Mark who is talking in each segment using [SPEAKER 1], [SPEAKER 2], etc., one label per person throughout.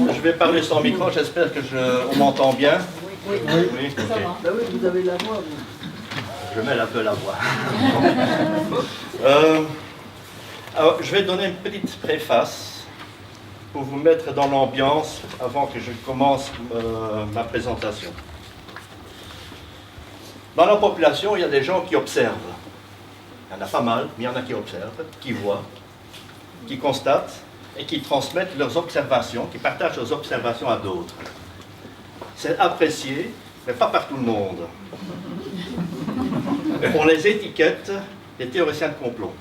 [SPEAKER 1] Je vais parler sans micro, j'espère que on m'entend bien.
[SPEAKER 2] Oui,
[SPEAKER 1] Oui, ok.
[SPEAKER 2] bah oui, vous avez la voix, vous.
[SPEAKER 1] Je mets un peu la voix. Alors, je vais donner une petite préface pour vous mettre dans l'ambiance avant que je commence ma présentation. Dans la population, il y a des gens qui observent. Il y en a pas mal, mais il y en a qui observent, qui voient, qui constatent et qui transmettent leurs observations, qui partagent leurs observations à d'autres. C'est apprécié, mais pas par tout le monde. On les étiquette des théoriciens de complot.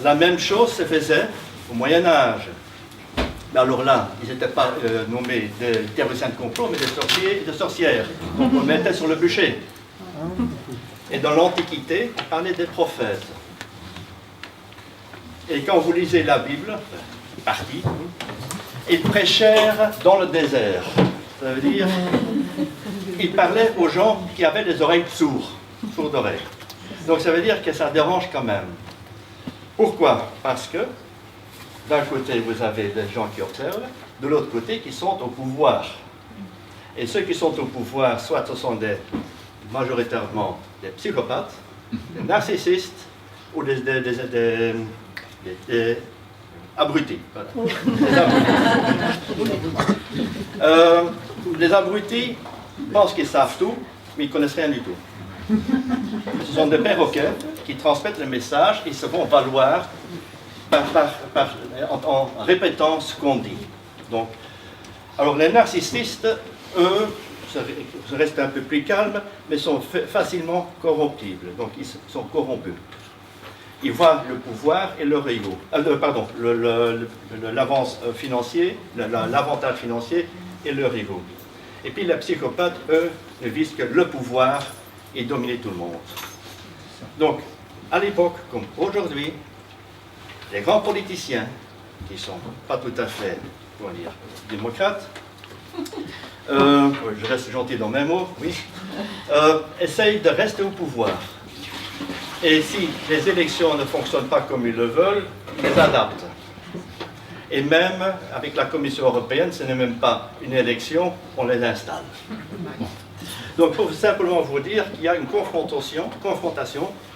[SPEAKER 1] La même chose se faisait au Moyen-Âge. Mais alors là, ils n'étaient pas nommés des théoriciens de complot, mais des sorciers et des sorcières. Donc on les mettait sur le bûcher. Et dans l'Antiquité, on parlait des prophètes. Et quand vous lisez la Bible, partie, ils prêchèrent dans le désert. Ça veut dire, ils parlaient aux gens qui avaient des oreilles sourds d'oreilles. Donc ça veut dire que ça dérange quand même. Pourquoi? Parce que d'un côté, vous avez des gens qui observent, de l'autre côté, qui sont au pouvoir. Et ceux qui sont au pouvoir, soit ce sont majoritairement des psychopathes, des narcissistes ou des abrutis. Voilà. Les abrutis pensent qu'ils savent tout, mais ils ne connaissent rien du tout. Ce sont des perroquets qui transmettent le message et se font valoir en répétant ce qu'on dit. Donc, alors les narcissistes, eux, restent un peu plus calmes, mais sont facilement corruptibles. Donc ils sont corrompus. Ils voient le pouvoir et leur ego. L'avance financier, l'avantage financier et leur ego. Et puis les psychopathes, eux, ne visent que le pouvoir et dominer tout le monde. Donc, à l'époque, comme aujourd'hui, les grands politiciens, qui ne sont pas tout à fait, comment dire, démocrates, je reste gentil dans mes mots, oui, essayent de rester au pouvoir. Et si les élections ne fonctionnent pas comme ils le veulent, ils les adaptent. Et même avec la Commission européenne, ce n'est même pas une élection, on les installe. Donc, il faut simplement vous dire qu'il y a une confrontation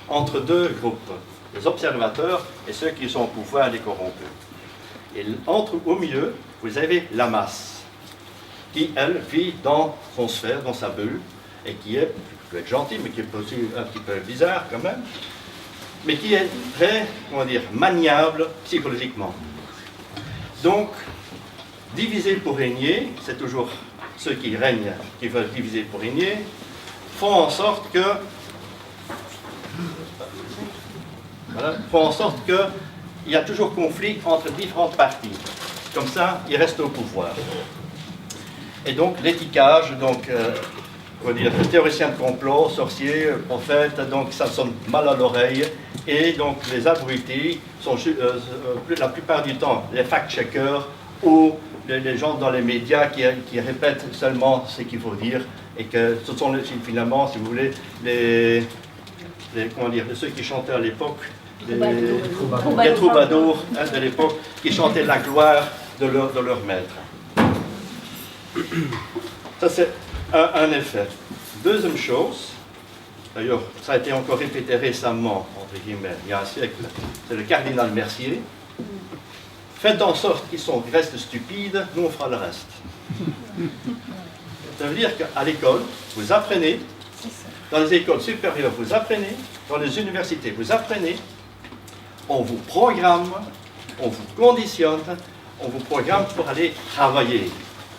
[SPEAKER 1] entre deux groupes, les observateurs et ceux qui sont au pouvoir, les corrompus. Et au milieu, vous avez la masse, qui, elle, vit dans son sphère, dans sa bulle, et qui peut être gentille, mais qui est aussi un petit peu bizarre quand même, mais qui est très, comment dire, maniable psychologiquement. Donc, diviser pour régner, c'est toujours ceux qui règnent, qui veulent diviser pour régner, font en sorte que il y a toujours conflit entre différentes parties. Comme ça, ils restent au pouvoir. Et donc, l'étiquetage, les théoriciens de complot, sorciers, prophètes, donc ça sonne mal à l'oreille. Et donc, les abrutis sont la plupart du temps les fact-checkers ou les gens dans les médias qui répètent seulement ce qu'il faut dire. Et que ce sont finalement, si vous voulez, ceux qui chantaient à l'époque, les troubadours de l'époque, qui chantaient la gloire de leur maître. Ça, c'est un effet. Deuxième chose, d'ailleurs, ça a été encore répété récemment, entre guillemets, il y a un siècle, c'est le cardinal Mercier. Faites en sorte qu'ils restent stupides, nous on fera le reste. Ça veut dire qu'à l'école, vous apprenez, dans les écoles supérieures, vous apprenez, dans les universités, vous apprenez, on vous programme, on vous conditionne, on vous programme pour aller travailler,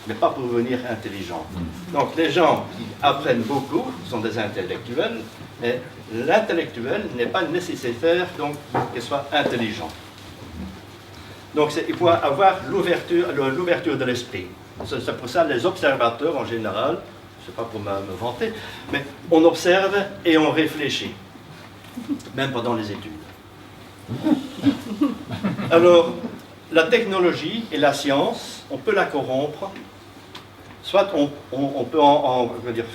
[SPEAKER 1] mais pas pour devenir intelligent. Donc les gens qui apprennent beaucoup sont des intellectuels, mais l'intellectuel n'est pas nécessaire donc qu'il soit intelligent. Donc il faut avoir l'ouverture de l'esprit. C'est pour ça que les observateurs en général, je ne sais pas pour me vanter, mais on observe et on réfléchit, même pendant les études. Alors, la technologie et la science, on peut la corrompre, soit on peut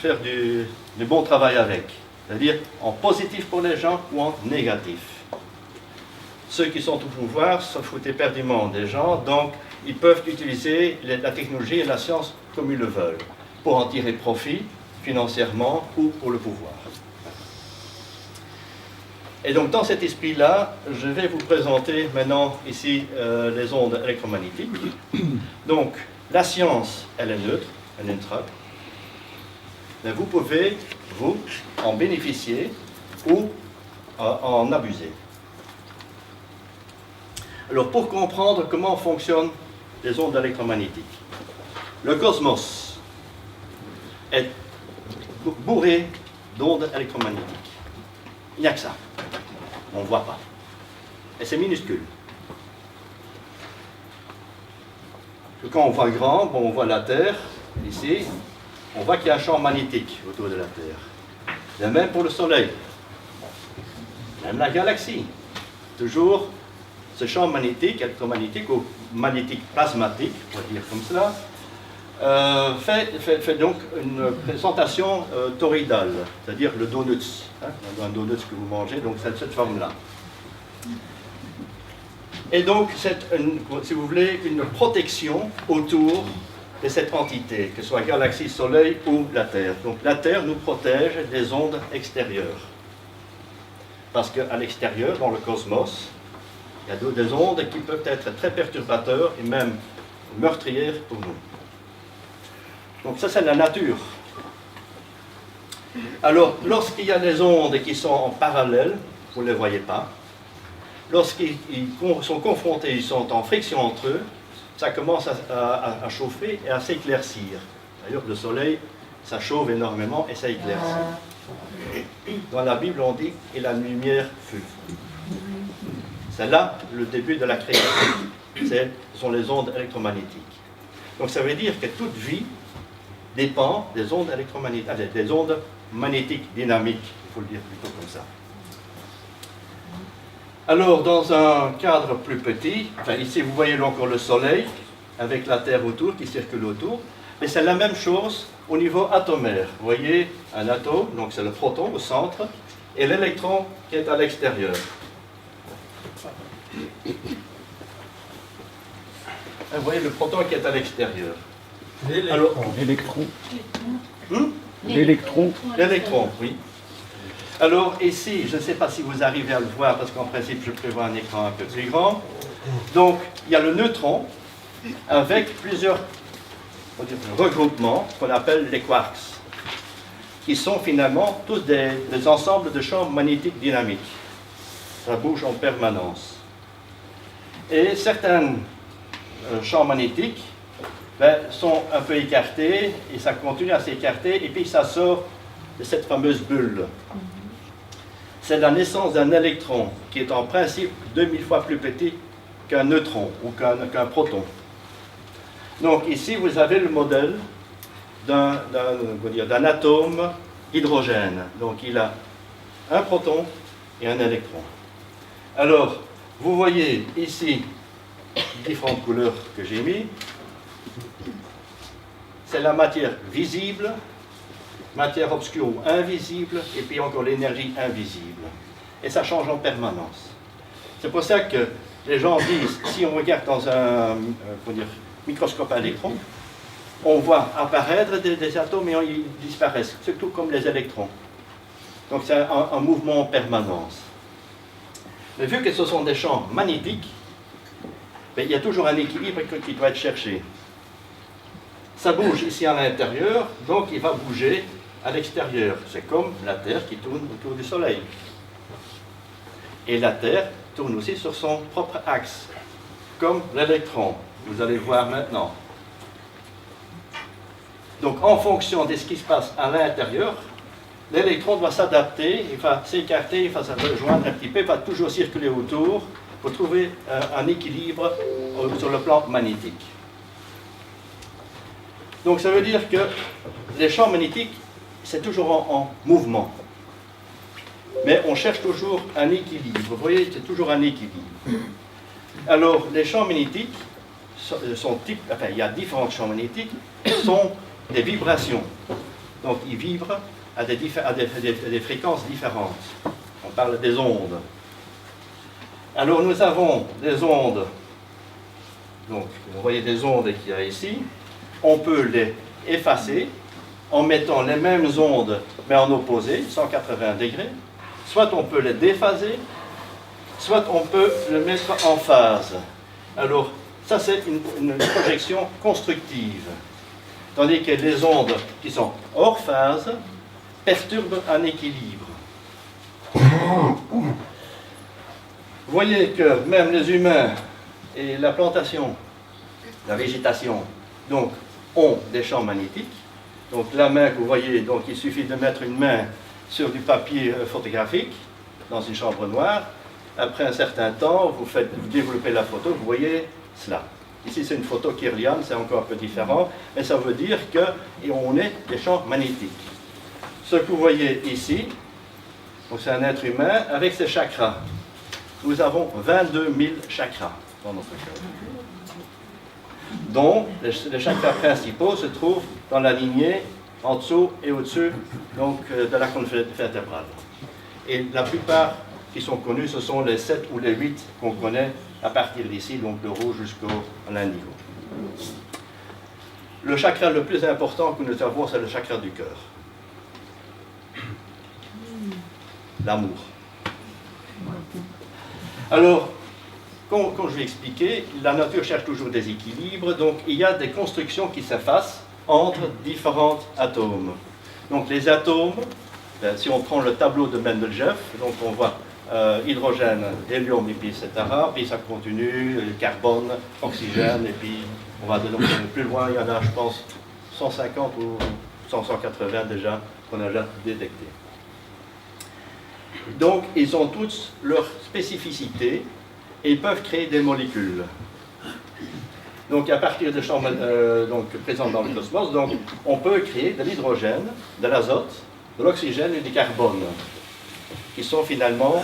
[SPEAKER 1] faire du bon travail avec, c'est-à-dire en positif pour les gens ou en négatif. ceux qui sont au pouvoir se foutent éperdument des gens, donc ils peuvent utiliser la technologie et la science comme ils le veulent, pour en tirer profit financièrement ou pour le pouvoir. Et donc dans cet esprit-là, je vais vous présenter maintenant ici les ondes électromagnétiques. Donc la science, elle est neutre, elle est neutrale, mais vous pouvez, vous, en bénéficier ou en abuser. Alors pour comprendre comment fonctionnent les ondes électromagnétiques, le cosmos est bourré d'ondes électromagnétiques. Il n'y a que ça. On ne voit pas. Et c'est minuscule. Quand on voit grand, bon, on voit la Terre, ici, on voit qu'il y a un champ magnétique autour de la Terre. Et même pour le Soleil. Même la galaxie. Toujours ce champ magnétique, électromagnétique, ou magnétique plasmatique, on va dire comme cela, fait donc une présentation toroïdale, c'est-à-dire le donuts, hein, un donuts que vous mangez, donc c'est cette forme-là. Et donc c'est, si vous voulez, une protection autour de cette entité, que ce soit galaxie, soleil ou la Terre. Donc la Terre nous protège des ondes extérieures. Parce qu'à l'extérieur, dans le cosmos, il y a des ondes qui peuvent être très perturbateurs et même meurtrières pour nous. Donc ça, c'est la nature. Alors, lorsqu'il y a des ondes qui sont en parallèle, vous ne les voyez pas, lorsqu'ils sont confrontés, ils sont en friction entre eux, ça commence à chauffer et à s'éclaircir. D'ailleurs, le soleil, ça chauffe énormément et ça éclaircit. Dans la Bible, on dit « et la lumière fut ». C'est là le début de la création. Ce sont les ondes électromagnétiques. Donc ça veut dire que toute vie dépend des ondes électromagnétiques, des ondes magnétiques dynamiques, il faut le dire plutôt comme ça. Alors, dans un cadre plus petit, enfin ici vous voyez encore le Soleil, avec la Terre autour, qui circule autour, mais c'est la même chose au niveau atomaire. Vous voyez un atome, donc c'est le proton au centre, et l'électron qui est à l'extérieur. Vous voyez le proton qui est à l'extérieur.
[SPEAKER 3] L'électron. L'électron.
[SPEAKER 1] L'électron, oui. Alors ici, je ne sais pas si vous arrivez à le voir, parce qu'en principe, je prévois un écran un peu plus grand. Donc, il y a le neutron, avec plusieurs regroupements qu'on appelle les quarks, qui sont finalement tous des ensembles de champs magnétiques dynamiques. Ça bouge en permanence. Et certains champs magnétiques sont un peu écartés, et ça continue à s'écarter, et puis ça sort de cette fameuse bulle. C'est la naissance d'un électron, qui est en principe 2000 fois plus petit qu'un neutron, ou qu'un proton. Donc ici, vous avez le modèle d'un atome hydrogène. Donc il a un proton et un électron. Alors, vous voyez ici différentes couleurs que j'ai mises. C'est la matière visible, matière obscure ou invisible, et puis encore l'énergie invisible. Et ça change en permanence. C'est pour ça que les gens disent, si on regarde dans un microscope à électrons, on voit apparaître des atomes et ils disparaissent, surtout comme les électrons. Donc c'est un mouvement en permanence. Mais vu que ce sont des champs magnétiques, il y a toujours un équilibre qui doit être cherché. Ça bouge ici à l'intérieur, donc il va bouger à l'extérieur. C'est comme la Terre qui tourne autour du Soleil. Et la Terre tourne aussi sur son propre axe, comme l'électron. Vous allez voir maintenant. Donc en fonction de ce qui se passe à l'intérieur, l'électron doit s'adapter, il va s'écarter, il va se rejoindre un petit peu, il va toujours circuler autour pour trouver un équilibre sur le plan magnétique. Donc ça veut dire que les champs magnétiques, c'est toujours en mouvement. Mais on cherche toujours un équilibre. Vous voyez, c'est toujours un équilibre. Alors, les champs magnétiques il y a différents champs magnétiques, sont des vibrations. Donc, ils vibrent à des fréquences différentes. On parle des ondes. Alors nous avons des ondes, donc vous voyez des ondes qu'il y a ici, on peut les effacer en mettant les mêmes ondes mais en opposé, 180 degrés, soit on peut les déphaser, soit on peut les mettre en phase. Alors ça c'est une projection constructive, tandis que les ondes qui sont hors phase perturbent un équilibre. Vous voyez que même les humains et la plantation, la végétation, donc, ont des champs magnétiques. Donc la main que vous voyez, donc, il suffit de mettre une main sur du papier photographique dans une chambre noire. Après un certain temps, vous développez la photo, vous voyez cela. Ici c'est une photo Kirlian, c'est encore un peu différent, mais ça veut dire qu'on est des champs magnétiques. Ce que vous voyez ici, c'est un être humain avec ses chakras. Nous avons 22 000 chakras dans notre corps, dont les chakras principaux se trouvent dans la lignée en dessous et au-dessus de la colonne vertébrale. Et la plupart qui sont connus, ce sont les 7 ou les 8 qu'on connaît à partir d'ici, donc le rouge jusqu'à l'indigo. Le chakra le plus important que nous avons, c'est le chakra du cœur. L'amour. Alors, comme je l'ai expliqué, la nature cherche toujours des équilibres, donc il y a des constructions qui s'effacent entre différents atomes. Donc les atomes, si on prend le tableau de Mendeleev, donc on voit hydrogène, hélium, et puis etc., puis ça continue, carbone, oxygène, et puis on va plus loin, il y en a, je pense, 150 ou 180 déjà qu'on a déjà détecté. Donc, ils ont tous leur spécificité et ils peuvent créer des molécules. Donc, à partir des champs présents dans le cosmos, donc, on peut créer de l'hydrogène, de l'azote, de l'oxygène et du carbone, qui sont finalement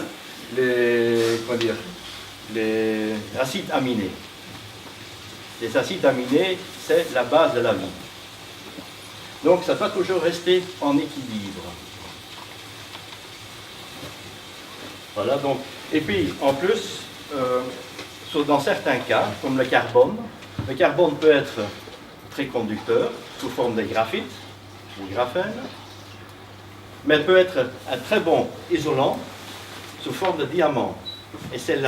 [SPEAKER 1] les acides aminés. Les acides aminés, c'est la base de la vie. Donc, ça doit toujours rester en équilibre. Voilà, donc, et puis, en plus, dans certains cas, comme le carbone peut être très conducteur, sous forme de graphite ou graphène, mais peut être un très bon isolant, sous forme de diamant. Et c'est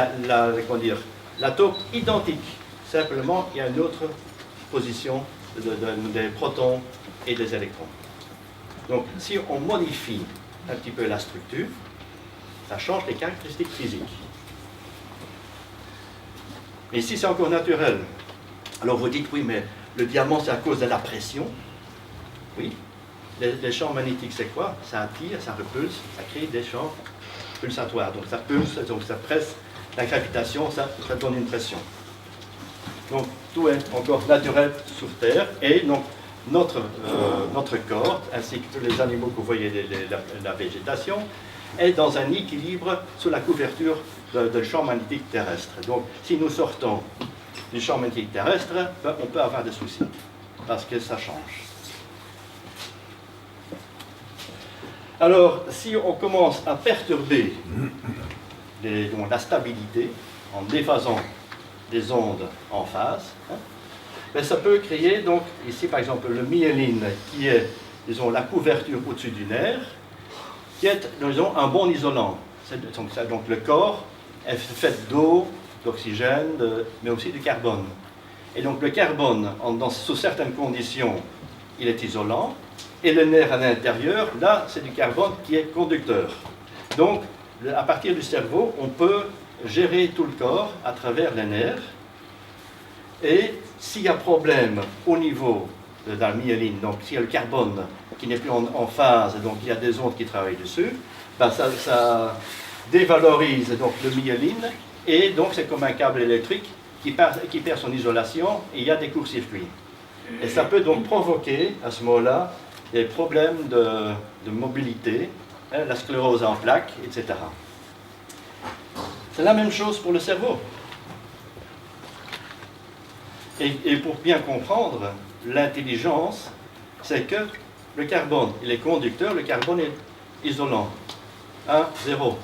[SPEAKER 1] l'atome identique, simplement, il y a une autre position des protons et des électrons. Donc, si on modifie un petit peu la structure, ça change les caractéristiques physiques. Mais ici, c'est encore naturel. Alors vous dites, oui, mais le diamant, c'est à cause de la pression. Oui. Les champs magnétiques, c'est quoi? Ça attire, ça repulse, ça crée des champs pulsatoires. Donc ça pulse, donc ça presse la gravitation, ça donne une pression. Donc tout est encore naturel sur Terre. Et donc notre corps, ainsi que tous les animaux que vous voyez, la végétation, est dans un équilibre sous la couverture du champ magnétique terrestre. Donc, si nous sortons du champ magnétique terrestre, on peut avoir des soucis, parce que ça change. Alors, si on commence à perturber la stabilité en déphasant des ondes en phase, ça peut créer, donc, ici par exemple, le myéline, qui est, disons, la couverture au-dessus du nerf, qui est, disons, un bon isolant. Donc le corps est fait d'eau, d'oxygène, mais aussi de carbone. Et donc le carbone, sous certaines conditions, il est isolant, et le nerf à l'intérieur, là, c'est du carbone qui est conducteur. Donc, à partir du cerveau, on peut gérer tout le corps à travers les nerfs, et s'il y a problème au niveau de la myéline, donc s'il y a le carbone qui n'est plus en phase, donc il y a des ondes qui travaillent dessus, ça dévalorise donc le myéline, et donc c'est comme un câble électrique qui perd son isolation, et il y a des courts-circuits. Et ça peut donc provoquer, à ce moment-là, des problèmes de mobilité, la sclérose en plaques, etc. C'est la même chose pour le cerveau. Et pour bien comprendre, l'intelligence, c'est que le carbone, il est conducteur, le carbone est isolant. 1, 0,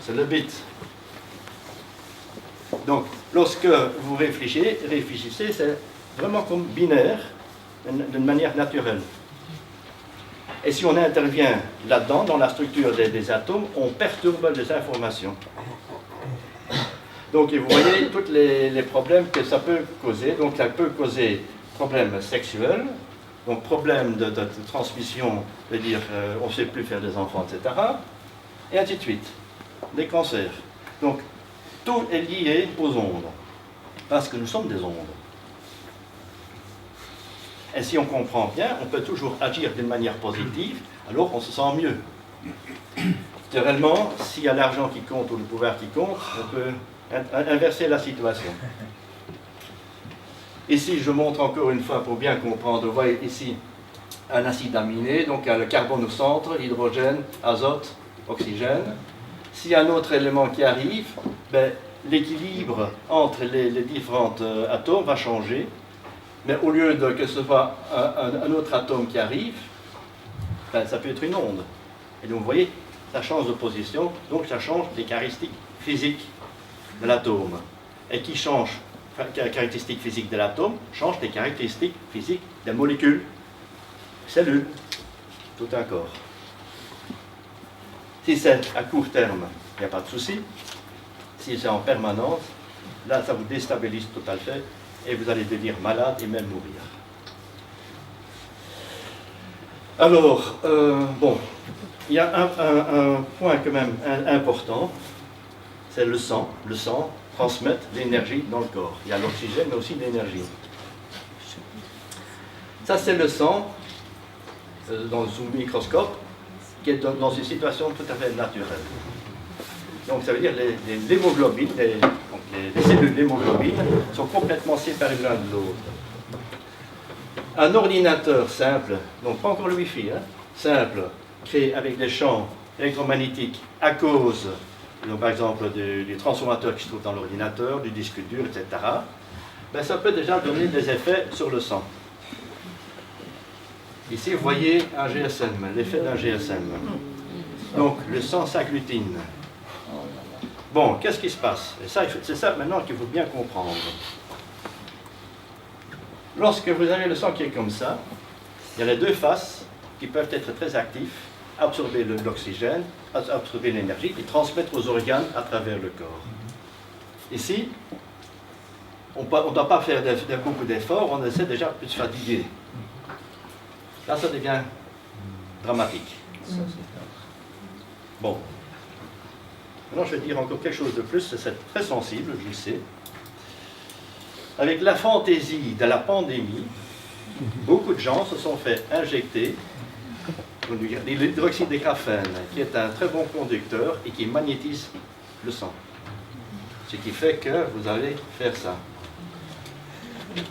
[SPEAKER 1] c'est le bit. Donc, lorsque vous réfléchissez, c'est vraiment comme binaire, d'une manière naturelle. Et si on intervient là-dedans, dans la structure des atomes, on perturbe les informations. Donc, et vous voyez tous les problèmes que ça peut causer. Donc, ça peut causer problèmes sexuels, donc problèmes de transmission, c'est-à-dire on ne sait plus faire des enfants, etc. Et ainsi de suite. Des cancers. Donc, tout est lié aux ondes, parce que nous sommes des ondes. Et si on comprend bien, on peut toujours agir d'une manière positive, alors on se sent mieux. Naturellement, s'il y a l'argent qui compte ou le pouvoir qui compte, on peut inverser la situation. Ici, je montre encore une fois pour bien comprendre. Vous voyez ici un acide aminé, donc il y a le carbone au centre, hydrogène, azote, oxygène. S'il y a un autre élément qui arrive, ben, l'équilibre entre les différents atomes va changer. Mais au lieu que ce soit un autre atome qui arrive, ben, ça peut être une onde. Et donc vous voyez, ça change de position, donc ça change les caractéristiques physiques de l'atome. Et qui change les caractéristiques physiques de l'atome, change les caractéristiques physiques des molécules, cellules, tout un corps. Si c'est à court terme, il n'y a pas de souci. Si c'est en permanence, là, ça vous déstabilise tout à fait et vous allez devenir malade et même mourir. Alors, bon, il y a un point quand même important, c'est le sang. Le sang transmet l'énergie dans le corps. Il y a l'oxygène, mais aussi l'énergie. Ça, c'est le sang, dans un microscope, qui est dans une situation tout à fait naturelle. Donc ça veut dire l'hémoglobine, les cellules d'hémoglobine sont complètement séparées l'un de l'autre. Un ordinateur simple, donc pas encore le Wi-Fi, hein, simple, créé avec des champs électromagnétiques à cause, donc, par exemple, des transformateurs qui se trouvent dans l'ordinateur, du disque dur, etc., ben, ça peut déjà donner des effets sur le sang. Ici, vous voyez un GSM, l'effet d'un GSM. Donc, le sang s'agglutine. Bon, qu'est-ce qui se passe? Et ça, c'est ça maintenant qu'il faut bien comprendre. Lorsque vous avez le sang qui est comme ça, il y a les deux faces qui peuvent être très actifs, absorber l'oxygène, absorber l'énergie et transmettre aux organes à travers le corps. Ici, on ne doit pas faire beaucoup d'efforts, on essaie déjà de se fatiguer. Là, ça devient dramatique. Bon. Maintenant, je vais dire encore quelque chose de plus, c'est très sensible, je le sais. Avec la fantaisie de la pandémie, beaucoup de gens se sont fait injecter de l'hydroxyde de graphène, qui est un très bon conducteur et qui magnétise le sang. Ce qui fait que vous allez faire ça.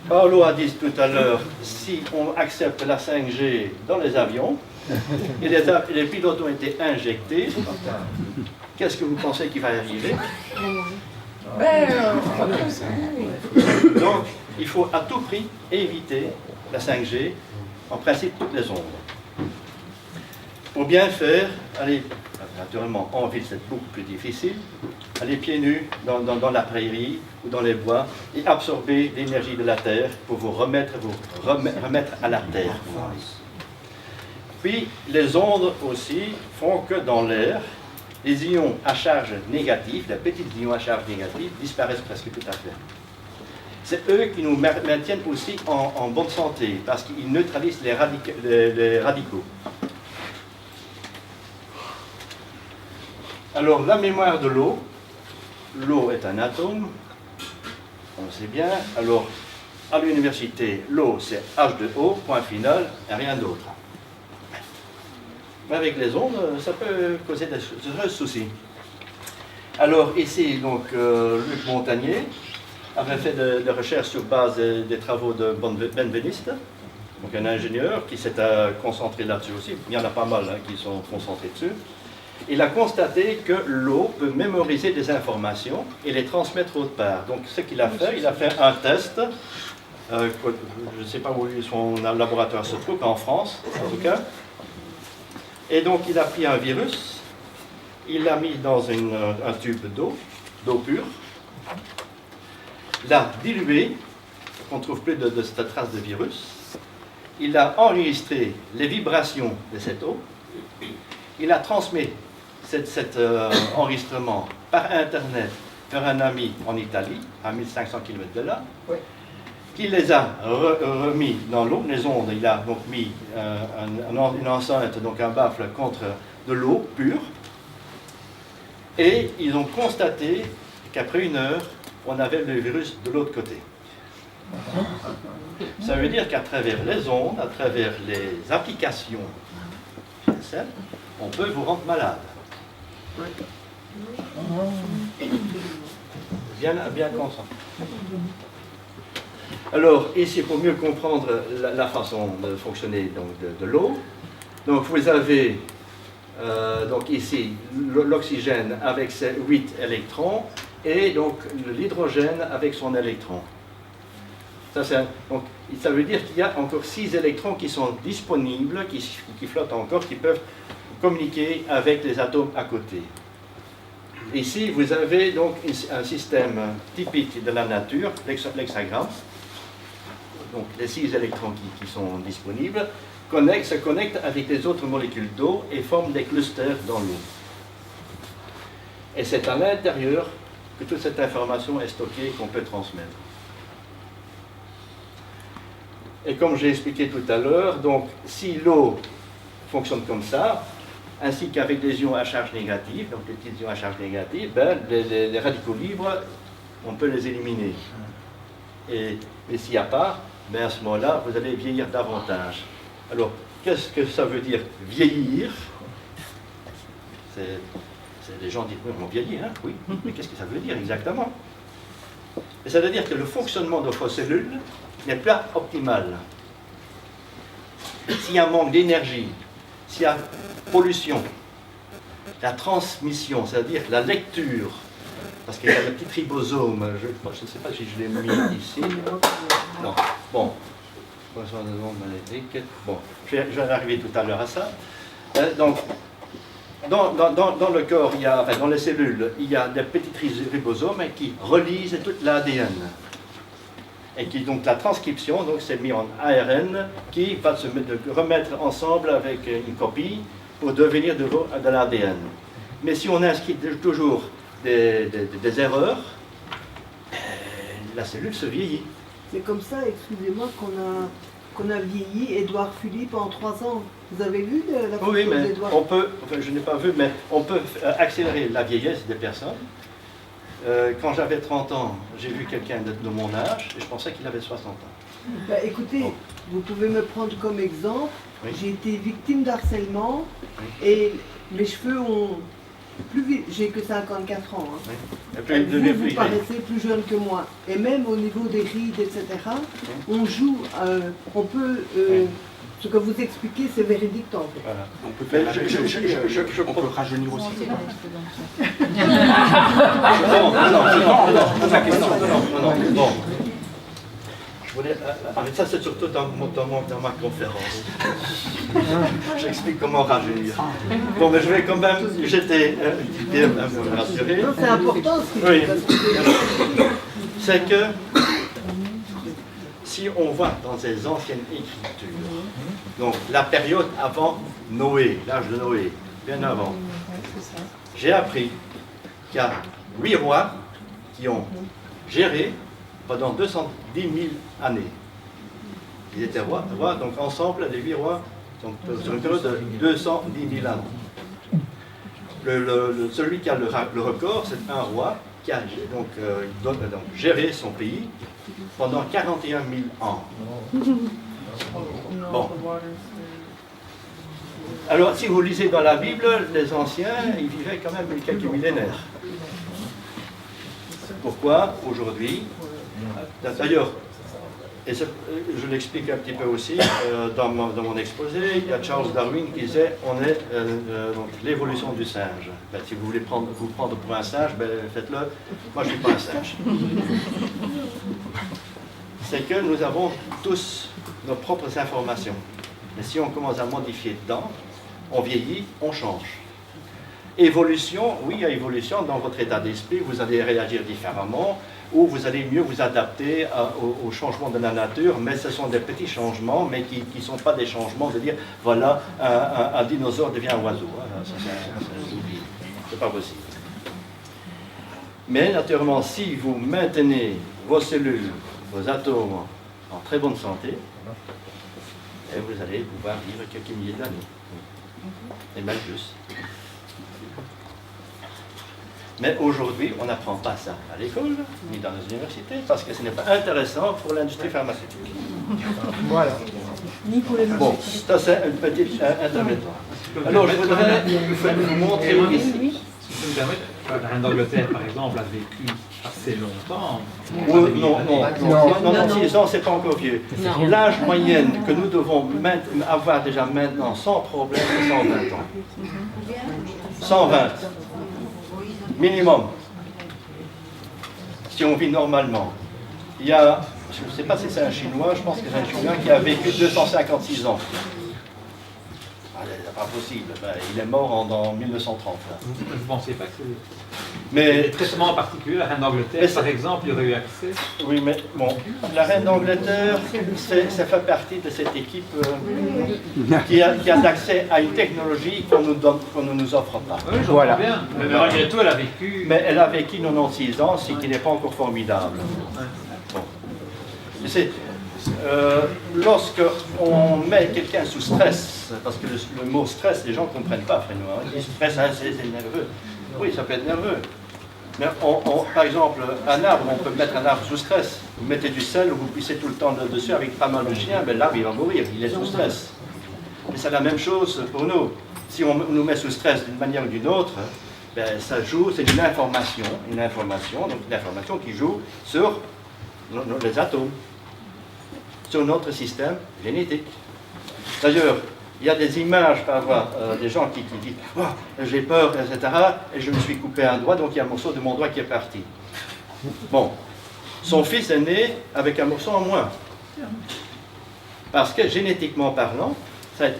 [SPEAKER 1] Paolo a dit tout à l'heure, si on accepte la 5G dans les avions, et les pilotes ont été injectés, qu'est-ce que vous pensez qu'il va arriver? Donc, il faut à tout prix éviter la 5G, en principe toutes les ondes. Pour bien faire, allez, naturellement en ville c'est beaucoup plus difficile, aller pieds nus dans la prairie ou dans les bois et absorber l'énergie de la terre pour vous remettre à la terre. Puis les ondes aussi font que dans l'air, les ions à charge négative, les petits ions à charge négative, disparaissent presque tout à fait. C'est eux qui nous maintiennent aussi en bonne santé, parce qu'ils neutralisent les radicaux. Alors, la mémoire de l'eau, l'eau est un atome, on le sait bien. Alors, à l'université, l'eau c'est H2O, point final, et rien d'autre. Mais avec les ondes, ça peut causer des soucis. Alors, ici, donc, Luc Montagnier avait fait des recherches sur base des travaux de Benveniste, donc un ingénieur qui s'est concentré là-dessus aussi. Il y en a pas mal hein, qui sont concentrés dessus. Il a constaté que l'eau peut mémoriser des informations et les transmettre autre part. Donc ce qu'il a fait, il a fait un test, je ne sais pas où son laboratoire se trouve, en France en tout cas. Et donc il a pris un virus, il l'a mis dans un tube d'eau pure, l'a dilué, qu'on ne trouve plus de cette trace de virus. Il a enregistré les vibrations de cette eau. Il a transmis cet enregistrement par Internet vers un ami en Italie, à 1500 km de là, qui les a remis dans l'eau, les ondes. Il a donc mis une enceinte, donc un baffle contre de l'eau pure. Et ils ont constaté qu'après 1 heure, on avait le virus de l'autre côté. Ça veut dire qu'à travers les ondes, à travers les applications GSM, on peut vous rendre malade. Bien conscient. Alors, ici, pour mieux comprendre la façon de fonctionner donc, de l'eau, donc vous avez donc ici l'oxygène avec ses 8 électrons et donc l'hydrogène avec son électron. Donc, ça veut dire qu'il y a encore 6 électrons qui sont disponibles, qui flottent encore, qui peuvent communiquer avec les atomes à côté. Ici, vous avez donc un système typique de la nature, l'hexagramme. Donc, les 6 électrons qui sont disponibles se connectent avec les autres molécules d'eau et forment des clusters dans l'eau. Et c'est à l'intérieur que toute cette information est stockée qu'on peut transmettre. Et comme j'ai expliqué tout à l'heure, donc si l'eau fonctionne comme ça, ainsi qu'avec des ions à charge négative, donc les petits ions à charge négative, ben, les radicaux libres, on peut les éliminer. Mais s'il n'y a pas, ben à ce moment-là, vous allez vieillir davantage. Alors, qu'est-ce que ça veut dire vieillir? Les gens disent, oui, on vieillit, hein? Oui, mais qu'est-ce que ça veut dire exactement? Et ça veut dire que le fonctionnement de vos cellules n'est pas optimal. S'il y a un manque d'énergie, s'il y a pollution, la transmission, c'est-à-dire la lecture, parce qu'il y a le petit ribosome, je ne sais pas si je l'ai mis ici. Non, bon. Bon, je vais arriver tout à l'heure à ça. Donc, dans le corps, dans les cellules, il y a des petits ribosomes qui relisent toute l'ADN. Et qui, donc, la transcription, donc, c'est mis en ARN, qui va se remettre ensemble avec une copie pour devenir de l'ADN. Mais si on inscrit toujours des erreurs, la cellule se vieillit.
[SPEAKER 2] C'est comme ça, excusez-moi, qu'on a vieilli Édouard Philippe en 3 ans. Vous avez vu la photo d'Édouard?
[SPEAKER 1] On peut, enfin, je n'ai pas vu, mais on peut accélérer la vieillesse des personnes. Quand j'avais 30 ans, j'ai vu quelqu'un de mon âge et je pensais qu'il avait 60 ans.
[SPEAKER 2] Bah, écoutez, vous pouvez me prendre comme exemple. Oui. J'ai été victime d'harcèlement et mes cheveux ont plus vite. J'ai que 54 ans. Hein. Oui. Vous paraissez plus jeune que moi. Et même au niveau des rides, etc., on joue, on peut. Ce que vous expliquez, c'est véridique tant que.
[SPEAKER 1] Voilà. On peut faire
[SPEAKER 3] on peut rajeunir aussi.
[SPEAKER 1] Non. Je voulais, ça c'est surtout dans ma conférence. J'explique comment rajeunir. Bon, mais je vais quand même jeter un peu rassuré.
[SPEAKER 2] C'est important ce que
[SPEAKER 1] oui. C'est que si on voit dans ces anciennes écritures, donc la période avant Noé, l'âge de Noé, bien avant, j'ai appris qu'il y a 8 rois qui ont géré pendant 210 000 années. Ils étaient rois, donc ensemble, les 8 rois, donc, sur une période de 210 000 ans. Celui qui a le record, c'est un roi qui a donc géré son pays pendant 41 000 ans. Bon. Alors, si vous lisez dans la Bible, les anciens, ils vivaient quand même quelques millénaires. Pourquoi aujourd'hui? D'ailleurs, et je l'explique un petit peu aussi dans mon exposé, il y a Charles Darwin qui disait on est l'évolution du singe. Ben, si vous voulez vous prendre pour un singe, ben, faites-le. Moi, je ne suis pas un singe. C'est que nous avons tous nos propres informations. Mais si on commence à modifier dedans, on vieillit, on change. Évolution, oui, il y a évolution dans votre état d'esprit, vous allez réagir différemment, où vous allez mieux vous adapter au changement de la nature, mais ce sont des petits changements, mais qui ne sont pas des changements de dire, voilà, un dinosaure devient un oiseau. Hein, c'est pas possible. Mais naturellement, si vous maintenez vos cellules, vos atomes en très bonne santé, et vous allez pouvoir vivre quelques milliers d'années. Et même plus. Mais aujourd'hui, on n'apprend pas ça à l'école, ni dans les universités, parce que ce n'est pas intéressant pour l'industrie pharmaceutique.
[SPEAKER 2] Voilà. Ni pour les
[SPEAKER 1] Bon, ça c'est une petite intermédiaire. Alors, je voudrais vous montrer ici.
[SPEAKER 4] Si je me permets, la reine d'Angleterre, par exemple, a vécu assez longtemps.
[SPEAKER 1] Non, 6 ans, c'est pas encore vieux. L'âge moyen que nous devons avoir déjà maintenant, sans problème, c'est 120 ans. 120. Minimum. Si on vit normalement. Il y a, je ne sais pas si c'est un Chinois, je pense que c'est un Chinois qui a vécu 256 ans. C'est pas possible. Ben, il est mort en 1930. Là.
[SPEAKER 4] Vous ne pensiez pas que c'est...
[SPEAKER 1] Mais
[SPEAKER 4] des traitements en particulier, la reine d'Angleterre, par exemple, il y aurait eu accès? Oui,
[SPEAKER 1] mais bon, la reine d'Angleterre, ça fait partie de cette équipe qui a accès à une technologie qu'on ne nous offre pas.
[SPEAKER 4] Oui, j'entends bien. Mais malgré tout, elle a vécu...
[SPEAKER 1] Mais elle a vécu 96 ans, ce qui n'est pas encore formidable. Bon. Lorsqu'on met quelqu'un sous stress, parce que le mot stress, les gens ne comprennent pas, frère noir. Ils disent stress, hein, c'est nerveux. Oui, ça peut être nerveux. Mais par exemple, un arbre, on peut mettre un arbre sous stress. Vous mettez du sel, vous pissez tout le temps dessus avec pas mal de chiens, ben, l'arbre il va mourir, il est sous stress. Et c'est la même chose pour nous. Si on nous met sous stress d'une manière ou d'une autre, ben, ça joue, c'est une information qui joue sur les atomes, sur notre système génétique. D'ailleurs, il y a des images par rapport des gens qui disent oh, j'ai peur, etc. Et je me suis coupé un doigt, donc il y a un morceau de mon doigt qui est parti. Bon, son fils est né avec un morceau en moins. Parce que génétiquement parlant,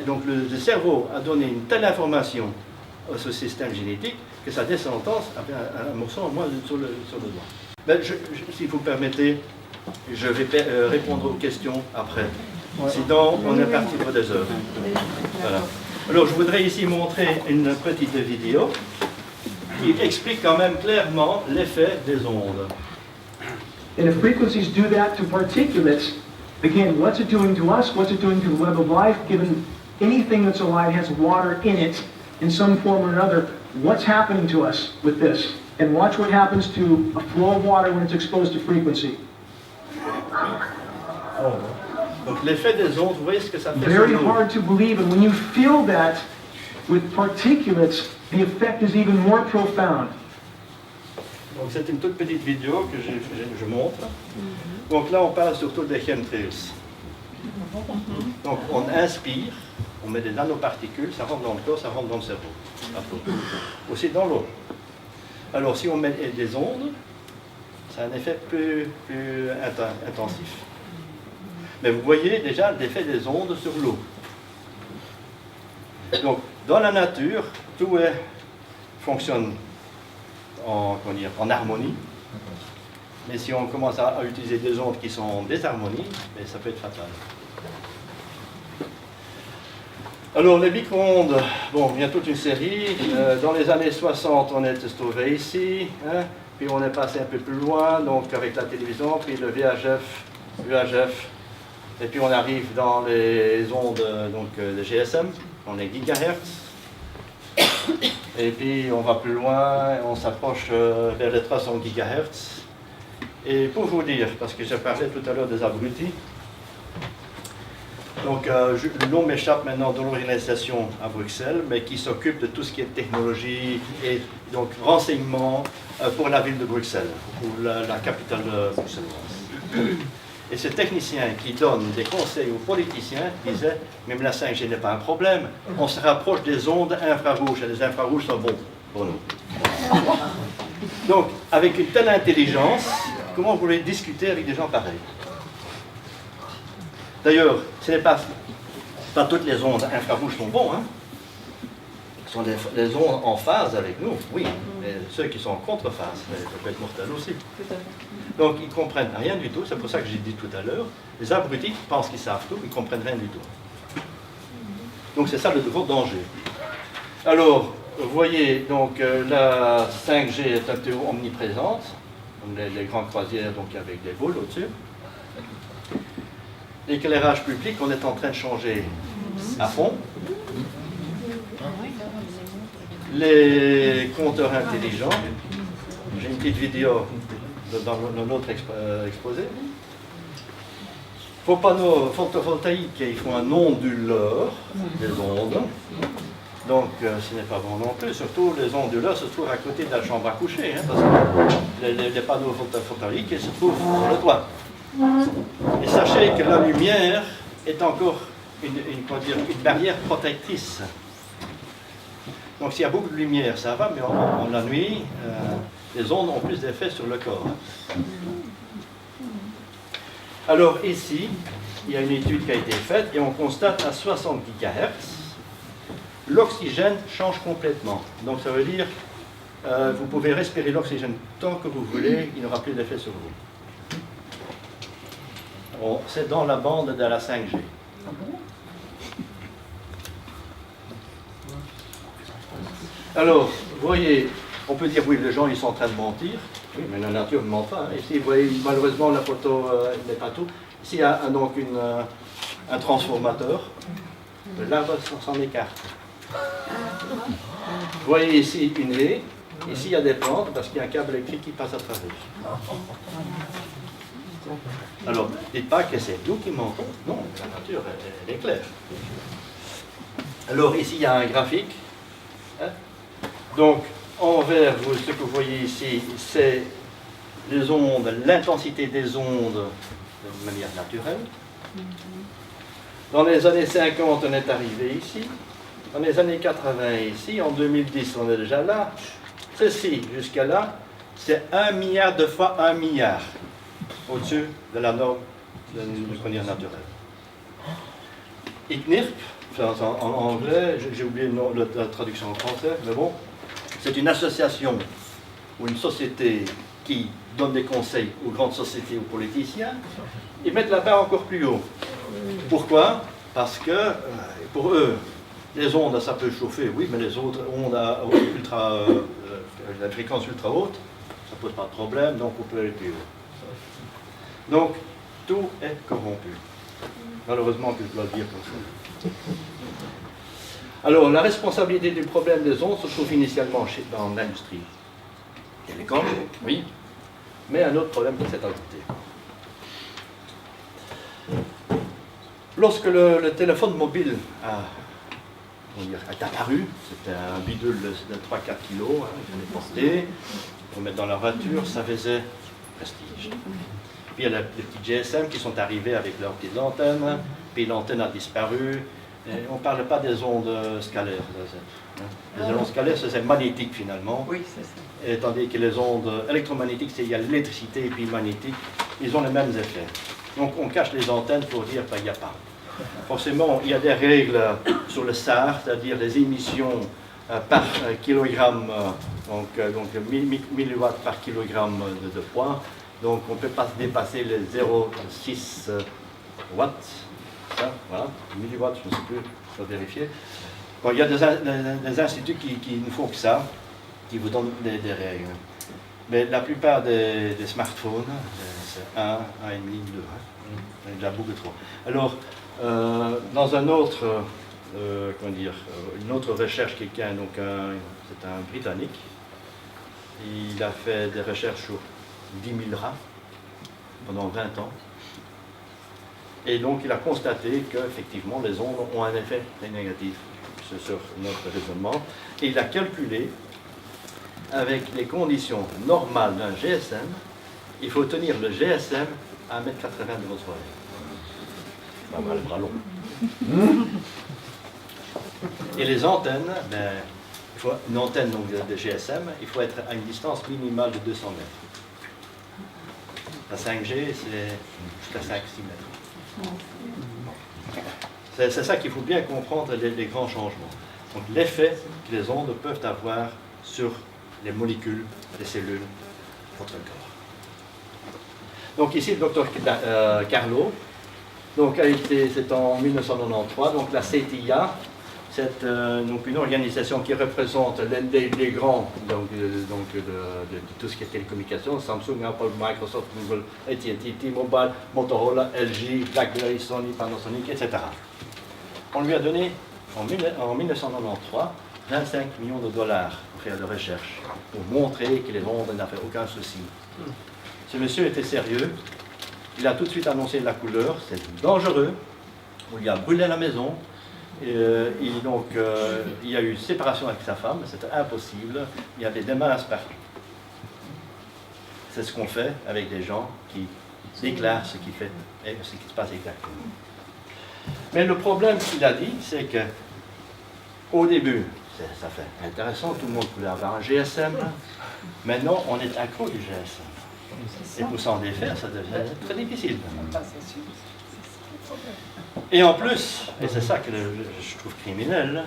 [SPEAKER 1] donc le cerveau a donné une telle information à ce système génétique que sa descendance avait un morceau en moins sur le doigt. Ben, si vous permettez, je vais répondre aux questions après. Sinon, on est parti pour des heures. Voilà. Alors, je voudrais ici montrer une petite vidéo qui explique quand même clairement l'effet des ondes.
[SPEAKER 5] And if frequencies do that to particulates, again, what's it doing to us? What's it doing to the web of life? Given anything that's alive has water in it in some form or another, what's happening to us with this? And watch what happens to a flow of water when it's exposed to frequency.
[SPEAKER 1] Donc l'effet des ondes, vous voyez ce que ça fait?
[SPEAKER 5] Very hard to believe, and when you feel that with particulates, the effect is even more profound.
[SPEAKER 1] Donc c'est une toute petite vidéo que je montre. Donc là on parle surtout des chemtrails. Donc on inspire, on met des nanoparticules, ça rentre dans le corps, ça rentre dans le cerveau. Aussi dans l'eau. Alors si on met des ondes, ça a un effet plus intensif. Mais vous voyez déjà l'effet des ondes sur l'eau. Donc, dans la nature, tout fonctionne en harmonie. Mais si on commence à utiliser des ondes qui sont en désharmonie, ça peut être fatal. Alors, les micro-ondes, bon, il y a toute une série. Dans les années 60, on était trouvé ici. Hein, puis on est passé un peu plus loin, donc avec la télévision, puis le VHF, UHF. Et puis on arrive dans les ondes de GSM, dans les gigahertz. Et puis on va plus loin, on s'approche vers les 300 gigahertz. Et pour vous dire, parce que j'ai parlé tout à l'heure des abrutis, donc le nom m'échappe maintenant de l'organisation à Bruxelles, mais qui s'occupe de tout ce qui est technologie et donc renseignement pour la ville de Bruxelles, pour la capitale bruxelloise. Et ce technicien qui donne des conseils aux politiciens disait, même la 5G n'est pas un problème, on se rapproche des ondes infrarouges, et les infrarouges sont bons pour nous. Donc, avec une telle intelligence, comment vous voulez discuter avec des gens pareils? D'ailleurs, ce n'est pas toutes les ondes infrarouges sont bons, hein. sont les ondes en phase avec nous, oui, mais ceux qui sont en contre-phase, ça peut être mortel aussi. Donc ils ne comprennent rien du tout, c'est pour ça que j'ai dit tout à l'heure, les abrutis pensent qu'ils savent tout, ils ne comprennent rien du tout. Donc c'est ça le gros danger. Alors, vous voyez, donc la 5G est un peu omniprésente, les grandes croisières donc avec des boules au-dessus. L'éclairage public, on est en train de changer à fond. Les compteurs intelligents, j'ai une petite vidéo dans notre exposé. Vos panneaux photovoltaïques, ils font un onduleur, des ondes. Donc ce n'est pas bon non plus, surtout les onduleurs se trouvent à côté de la chambre à coucher, hein, parce que les panneaux photovoltaïques ils se trouvent sur le toit. Et sachez que la lumière est encore une barrière protectrice. Donc s'il y a beaucoup de lumière, ça va, mais en la nuit, les ondes ont plus d'effet sur le corps. Alors ici, il y a une étude qui a été faite et on constate à 60 GHz, l'oxygène change complètement. Donc ça veut dire, vous pouvez respirer l'oxygène tant que vous voulez, il n'aura plus d'effet sur vous. Bon, c'est dans la bande de la 5G. Alors, vous voyez, on peut dire, oui, les gens, ils sont en train de mentir. Oui, mais la nature ne ment pas. Ici, vous voyez, malheureusement, la photo n'est pas tout. Ici, il y a donc un transformateur. L'arbre s'en écarte. Vous voyez ici une haie. Ici, il y a des plantes parce qu'il y a un câble électrique qui passe à travers. Alors, dites pas que c'est nous qui mentons. Non, la nature, elle est claire. Alors, ici, il y a un graphique. Hein? Donc, en vert, ce que vous voyez ici, c'est les ondes, l'intensité des ondes de manière naturelle. Dans les années 50, on est arrivé ici. Dans les années 80, ici. En 2010, on est déjà là. Ceci, jusqu'à là, c'est 1 milliard de fois 1 milliard au-dessus de la norme de manière naturelle. ICNIRP, en anglais, j'ai oublié la traduction en français, mais bon, c'est une association ou une société qui donne des conseils aux grandes sociétés, aux politiciens, ils mettent la barre encore plus haut. Pourquoi? Parce que, pour eux, les ondes, ça peut chauffer, oui, mais les autres ondes à la fréquence ultra haute, ça ne pose pas de problème, donc on peut aller plus haut. Donc, tout est corrompu. Malheureusement que je dois le dire comme ça. Alors, la responsabilité du problème des ondes se trouve initialement dans l'industrie. Et l'école, oui, mais un autre problème qui s'est ajouté. Lorsque le téléphone mobile est apparu, c'était un bidule de 3-4 kilos, hein, il fallait porter, pour mettre dans la voiture, ça faisait prestige. Puis il y a les petits GSM qui sont arrivés avec leurs petites antennes, puis l'antenne a disparu. Et on ne parle pas des ondes scalaires. Les ondes scalaires, c'est magnétique finalement.
[SPEAKER 6] Oui, c'est ça.
[SPEAKER 1] Et tandis que les ondes électromagnétiques, il y a l'électricité et puis magnétique, ils ont les mêmes effets. Donc on cache les antennes pour dire qu'il n'y a pas. Forcément, il y a des règles sur le SAR, c'est-à-dire les émissions par kilogramme, donc 1000 watts par kilogramme de poids. Donc on ne peut pas dépasser les 0,6 watts. Ça, voilà, 1000 watts, je ne sais plus, je dois vérifier. Bon, il y a des instituts qui ne font que ça, qui vous donnent des règles. Mais la plupart des smartphones, c'est 1, 1,5, 2. C'est déjà beaucoup trop. Alors, dans un autre, une autre recherche, quelqu'un, donc c'est un Britannique, il a fait des recherches sur 10 000 rats pendant 20 ans. Et donc il a constaté qu'effectivement les ondes ont un effet très négatif sur notre raisonnement. Et il a calculé, avec les conditions normales d'un GSM, il faut tenir le GSM à 1,80 m de votre oreille. Pas mal, bras long. Et les antennes, il faut une antenne donc, de GSM, il faut être à une distance minimale de 200 mètres. La 5G, c'est jusqu'à 5-6 mètres. C'est ça qu'il faut bien comprendre, les grands changements. Donc l'effet que les ondes peuvent avoir sur les molécules des cellules de votre corps. Donc ici, le docteur Carlo, donc c'est en 1993, donc la CTIA, c'est donc une organisation qui représente les grands de tout ce qui est télécommunications, Samsung, Apple, Microsoft, Google, AT&T, T-Mobile, Motorola, LG, BlackBerry, Sony, Panasonic, etc. On lui a donné en 1993 $25 millions pour faire de recherche, pour montrer que les ondes n'avaient aucun souci. Ce monsieur était sérieux, il a tout de suite annoncé la couleur, c'est dangereux, on lui a brûlé la maison. Il y a eu une séparation avec sa femme, c'était impossible, il y avait des masses partout. C'est ce qu'on fait avec des gens qui déclarent ce qui se passe exactement. Mais le problème qu'il a dit, c'est que au début, ça fait intéressant, tout le monde voulait avoir un GSM, maintenant on est accro du GSM. Et pour s'en défaire, ça devient très difficile. Et en plus, et c'est ça que je trouve criminel,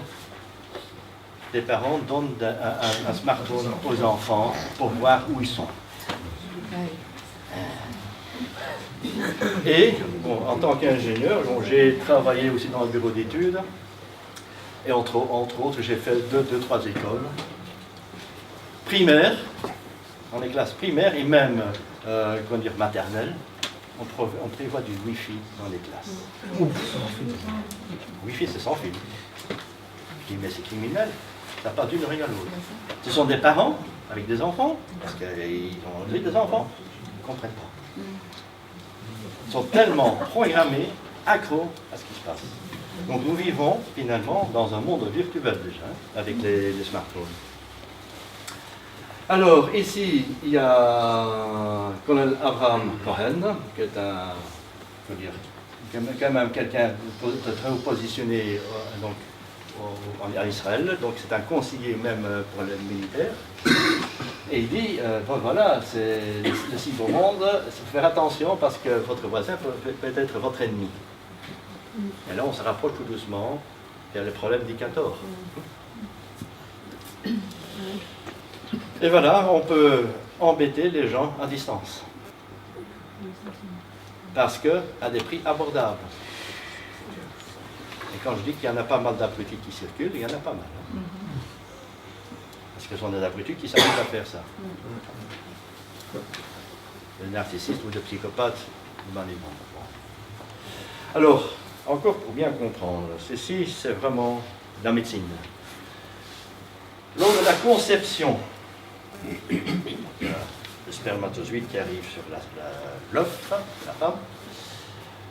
[SPEAKER 1] les parents donnent un smartphone aux enfants pour voir où ils sont. Et bon, en tant qu'ingénieur, j'ai travaillé aussi dans le bureau d'études, et entre autres, j'ai fait deux, trois écoles primaires, dans les classes primaires et même maternelles. On prévoit du Wi-Fi dans les classes. Wi-Fi, c'est sans fil. Je dis, mais c'est criminel, ça part d'une oreille à l'autre. Ce sont des parents avec des enfants, parce qu'ils ont des enfants, ils ne comprennent pas. Ils sont tellement programmés, accros à ce qui se passe. Donc nous vivons finalement dans un monde virtuel déjà, avec les smartphones. Alors, ici, il y a Colonel Abraham Cohen, qui est quand même quelqu'un de très haut positionné à Israël, donc c'est un conseiller même pour les militaires. Et il dit, bon voilà, c'est le cybermonde, il faut faire attention parce que votre voisin peut être votre ennemi. Et là, on se rapproche tout doucement vers le problème d'Ikator. Et voilà, on peut embêter les gens à distance. Parce qu'à des prix abordables. Et quand je dis qu'il y en a pas mal d'abrutis qui circulent, il y en a pas mal. Hein. Parce que ce sont des abrutis qui s'amusent à faire ça. Les narcissistes ou les psychopathes, dans les mondes. Bon. Alors, encore pour bien comprendre, ceci c'est vraiment la médecine. Lors de la conception, le spermatozoïde qui arrive sur l'œuf, la femme,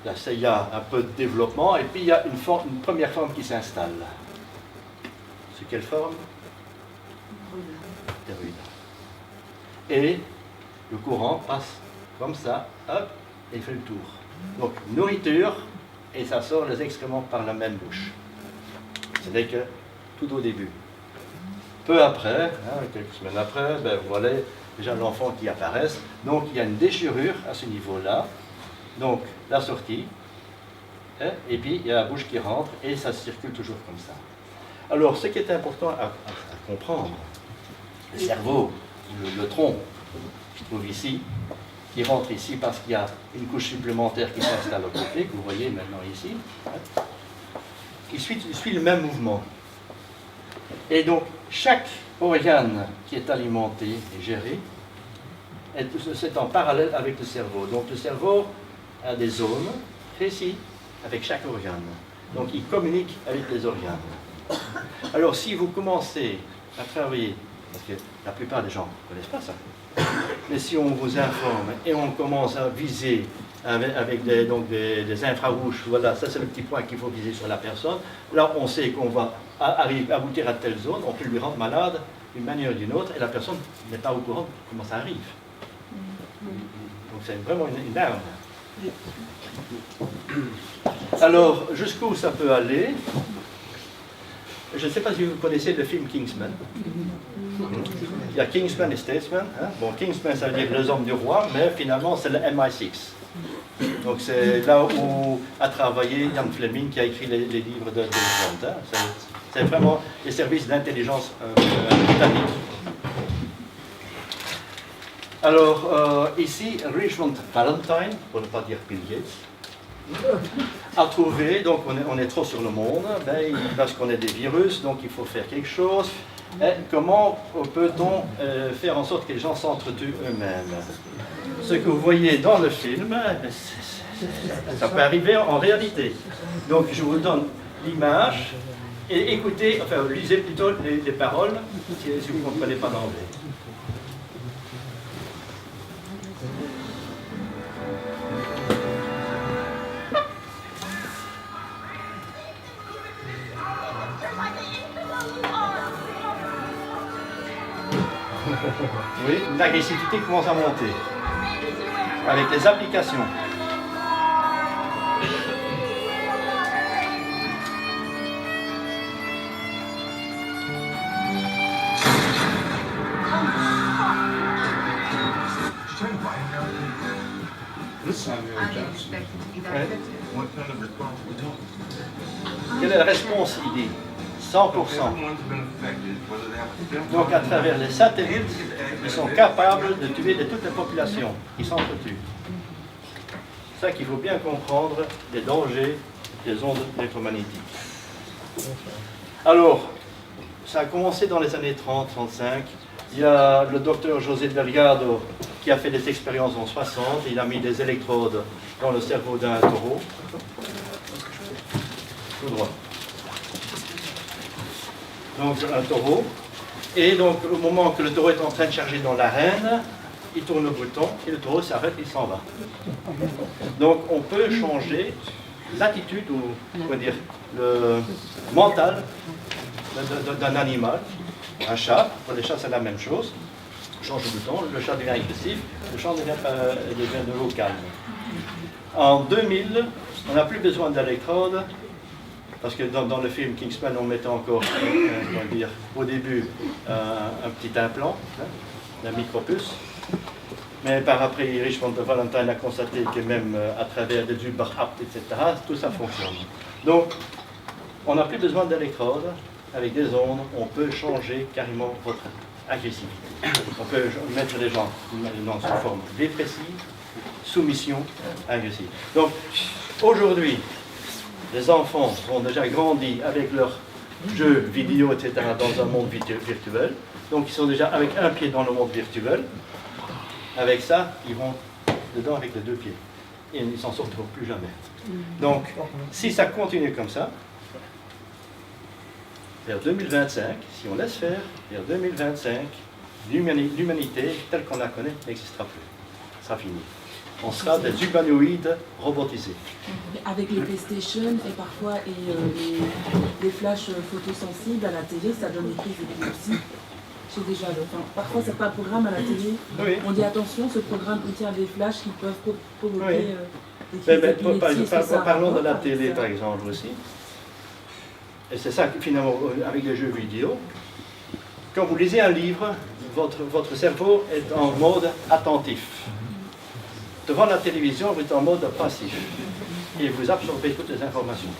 [SPEAKER 1] là, il y a un peu de développement et puis il y a une première forme qui s'installe. C'est quelle forme? Thyroïde. Et le courant passe comme ça, hop, et il fait le tour. Donc nourriture, et ça sort les excréments par la même bouche. Ce n'est que tout au début. Peu après, hein, quelques semaines après, ben, voilà déjà l'enfant qui apparaît. Donc il y a une déchirure à ce niveau-là. Donc la sortie, hein, et puis il y a la bouche qui rentre et ça circule toujours comme ça. Alors ce qui est important à comprendre, le cerveau, le tronc, qui se trouve ici, qui rentre ici parce qu'il y a une couche supplémentaire qui s'installe au côté, que vous voyez maintenant ici, hein, qui suit le même mouvement. Et donc, chaque organe qui est alimenté et géré, c'est en parallèle avec le cerveau. Donc, le cerveau a des zones précises avec chaque organe. Donc, il communique avec les organes. Alors, si vous commencez à travailler, parce que la plupart des gens ne connaissent pas ça, mais si on vous informe et on commence à viser avec des infrarouges, voilà, ça c'est le petit point qu'il faut viser sur la personne. Là, on sait qu'on va aboutir à telle zone, on peut lui rendre malade d'une manière ou d'une autre, et la personne n'est pas au courant de comment ça arrive. Donc c'est vraiment une arme. Alors, jusqu'où ça peut aller? Je ne sais pas si vous connaissez le film Kingsman. Il y a Kingsman et Statesman. Hein? Bon, Kingsman, ça veut dire les hommes du roi, mais finalement, c'est le MI6. Donc, c'est là où a travaillé Ian Fleming, qui a écrit les livres de James Bond. Hein? C'est vraiment les services d'intelligence britanniques. Alors, ici, Richmond Valentine, pour ne pas dire Bill Gates, a trouvé, donc on est trop sur le monde, ben, parce qu'on est des virus, donc il faut faire quelque chose. Et comment peut-on faire en sorte que les gens s'entretuent eux-mêmes? Ce que vous voyez dans le film, ça peut arriver en réalité. Donc je vous donne l'image et écoutez, enfin lisez plutôt les paroles si vous ne comprenez pas l'anglais. Oui, l'agressivité commence à monter avec les applications. Quelle est la réponse, il dit 100%. Donc à travers les satellites, ils sont capables de tuer de toute la population. Ils s'entretuent. C'est ça qu'il faut bien comprendre des dangers des ondes électromagnétiques. Alors, ça a commencé dans les années 30-35. Il y a le docteur José Delgado qui a fait des expériences en 60. Il a mis des électrodes dans le cerveau d'un taureau. Tout droit. Donc un taureau. Et donc au moment que le taureau est en train de charger dans l'arène, il tourne le bouton et le taureau s'arrête, il s'en va. Donc on peut changer l'attitude ou quoi dire, le mental d'un animal. Un chat, pour les chats c'est la même chose. On change le bouton, le chat devient agressif, le chat devient de l'eau calme. En 2000, on n'a plus besoin d'électrodes, parce que dans le film Kingsman, on mettait encore, comment dire, au début, un petit implant, hein, la micropuce. Mais par après, Richmond Valentine a constaté que même à travers des Uber-apps, etc., tout ça fonctionne. Donc, on n'a plus besoin d'électrodes. Avec des ondes, on peut changer carrément votre agressivité. On peut mettre les gens dans une forme dépressive, soumission, agressive. Donc, aujourd'hui, les enfants ont déjà grandi avec leurs jeux vidéo, etc., dans un monde virtuel. Donc, ils sont déjà avec un pied dans le monde virtuel. Avec ça, ils vont dedans avec les deux pieds. Et ils ne s'en sortiront plus jamais. Donc, si ça continue comme ça, vers 2025, si on laisse faire, vers 2025, l'humanité telle qu'on la connaît n'existera plus. Ça sera fini. On sera des humanoïdes robotisés.
[SPEAKER 6] Avec les PlayStation et parfois les flashs photosensibles à la télé, ça donne des crises d'épilepsie. C'est déjà le temps. Parfois, certains programmes à la télé, oui. On dit attention, ce programme contient des flashs qui peuvent provoquer des crises d'épilepsie.
[SPEAKER 1] Parlons de la télé, par exemple, aussi. Et c'est ça, finalement, avec les jeux vidéo. Quand vous lisez un livre, votre cerveau est en mode attentif. Devant la télévision, vous êtes en mode passif. Et vous absorbez toutes les informations.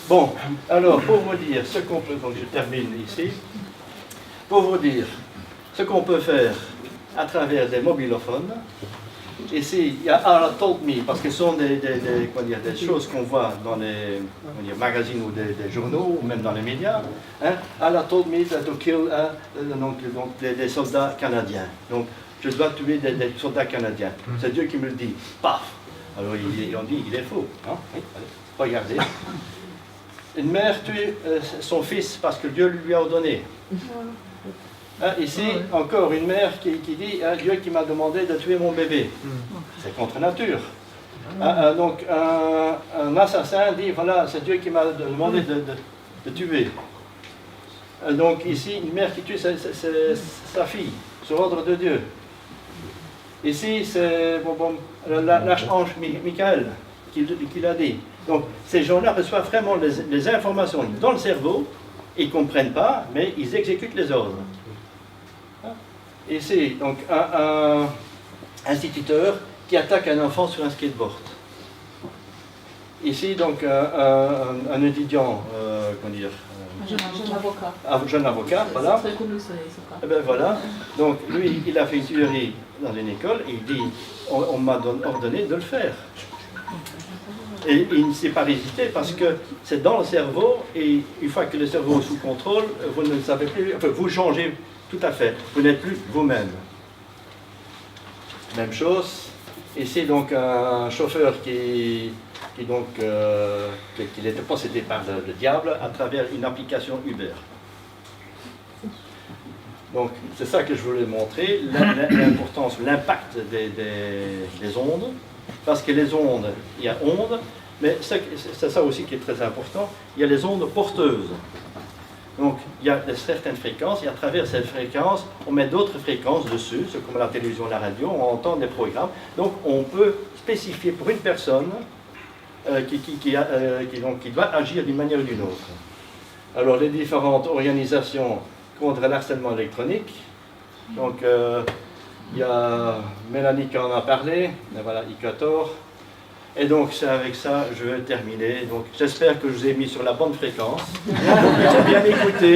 [SPEAKER 1] Bon, alors, pour vous dire ce qu'on peut... Donc, je termine ici. Pour vous dire ce qu'on peut faire à travers des mobilophones. Ici, il y a Allah Told Me, parce que ce sont des choses qu'on voit dans les magazines ou des journaux, ou même dans les médias. Hein? Allah Told Me to kill des soldats canadiens. Donc, je dois tuer des soldats canadiens. C'est Dieu qui me le dit. Paf! Alors, on dit, il est faux. Hein? Oui, allez, regardez. Une mère tue son fils parce que Dieu lui a ordonné. Ici, encore une mère qui dit Dieu qui m'a demandé de tuer mon bébé. C'est contre nature. Donc, un assassin dit voilà, c'est Dieu qui m'a demandé de tuer. Donc, ici, une mère qui tue sa fille, sur ordre de Dieu. Ici, c'est l'archange Michael qui l'a dit. Donc, ces gens-là reçoivent vraiment les informations dans le cerveau, ils ne comprennent pas, mais ils exécutent les ordres. Ici, donc, un instituteur qui attaque un enfant sur un skateboard. Ici, donc, un étudiant comment dire,
[SPEAKER 6] Un jeune avocat.
[SPEAKER 1] un jeune avocat, voilà.
[SPEAKER 6] C'est très connu, ça.
[SPEAKER 1] Eh ben voilà, donc lui, il a fait une tuerie dans une école et il dit, on m'a ordonné de le faire. Et il ne s'est pas hésité parce que c'est dans le cerveau et une fois que le cerveau est sous contrôle, vous ne savez plus, enfin, vous changez tout à fait, vous n'êtes plus vous-même. Même chose, et c'est donc un chauffeur qui était possédé par le diable à travers une application Uber. Donc c'est ça que je voulais montrer, l'importance, l'impact des ondes, parce que les ondes, il y a ondes, mais c'est ça aussi qui est très important, il y a les ondes porteuses. Donc il y a certaines fréquences, et à travers ces fréquences, on met d'autres fréquences dessus, c'est comme la télévision, la radio, on entend des programmes. Donc on peut spécifier pour une personne qui doit agir d'une manière ou d'une autre. Alors les différentes organisations contre l'harcèlement électronique, donc il y a Mélanie qui en a parlé, et voilà, ICATOR. Et donc c'est avec ça je vais terminer. Donc j'espère que je vous ai mis sur la bonne fréquence. J'ai bien écouté.